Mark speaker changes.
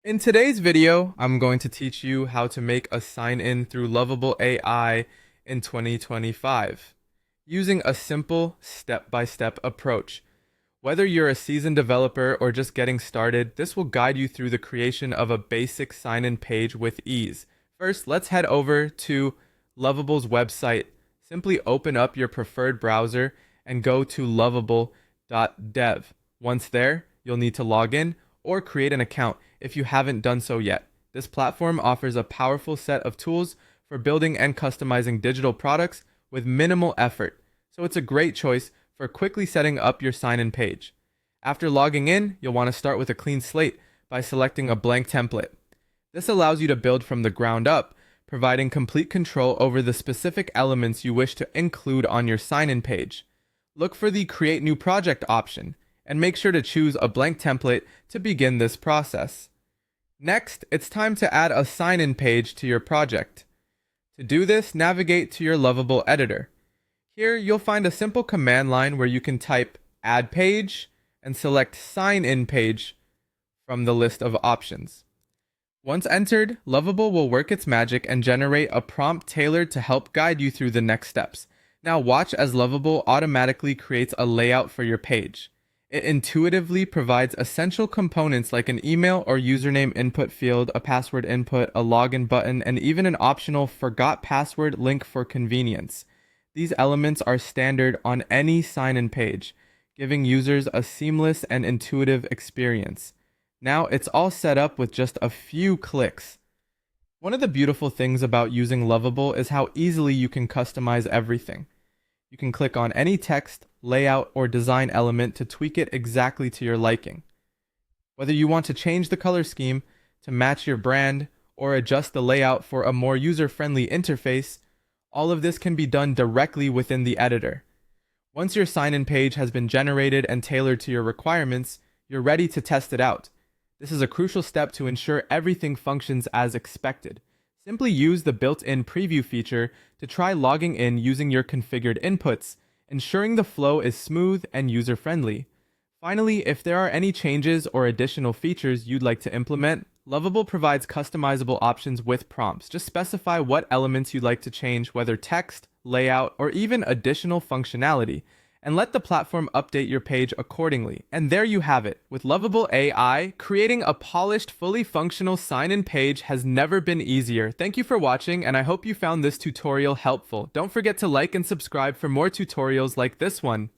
Speaker 1: In today's video, I'm going to teach you how to make a sign-in through Lovable AI in 2025 using a simple step-by-step approach. Whether you're a seasoned developer or just getting started, this will guide you through the creation of a basic sign-in page with ease. First, let's head over to Lovable's website. Simply open up your preferred browser and go to lovable.dev. Once there, you'll need to log in or create an account if you haven't done so yet. This platform offers a powerful set of tools for building and customizing digital products with minimal effort, so it's a great choice for quickly setting up your sign-in page. After logging in, you'll want to start with a clean slate by selecting a blank template. This allows you to build from the ground up, providing complete control over the specific elements you wish to include on your sign-in page. Look for the Create New Project option, and make sure to choose a blank template to begin this process. Next, it's time to add a sign-in page to your project. To do this, navigate to your Lovable editor. Here, you'll find a simple command line where you can type Add Page and select Sign In Page from the list of options. Once entered, Lovable will work its magic and generate a prompt tailored to help guide you through the next steps. Now watch as Lovable automatically creates a layout for your page. It intuitively provides essential components like an email or username input field, a password input, a login button, and even an optional forgot password link for convenience. These elements are standard on any sign-in page, giving users a seamless and intuitive experience. Now it's all set up with just a few clicks. One of the beautiful things about using Lovable is how easily you can customize everything. You can click on any text, layout, or design element to tweak it exactly to your liking. Whether you want to change the color scheme to match your brand or adjust the layout for a more user-friendly interface, all of this can be done directly within the editor. Once your sign-in page has been generated and tailored to your requirements, you're ready to test it out. This is a crucial step to ensure everything functions as expected. Simply use the built-in preview feature to try logging in using your configured inputs, ensuring the flow is smooth and user-friendly. Finally, if there are any changes or additional features you'd like to implement, Lovable provides customizable options with prompts. Just specify what elements you'd like to change, whether text, layout, or even additional functionality, and let the platform update your page accordingly. And there you have it. With Lovable AI, creating a polished, fully functional sign-in page has never been easier. Thank you for watching, and I hope you found this tutorial helpful. Don't forget to like and subscribe for more tutorials like this one.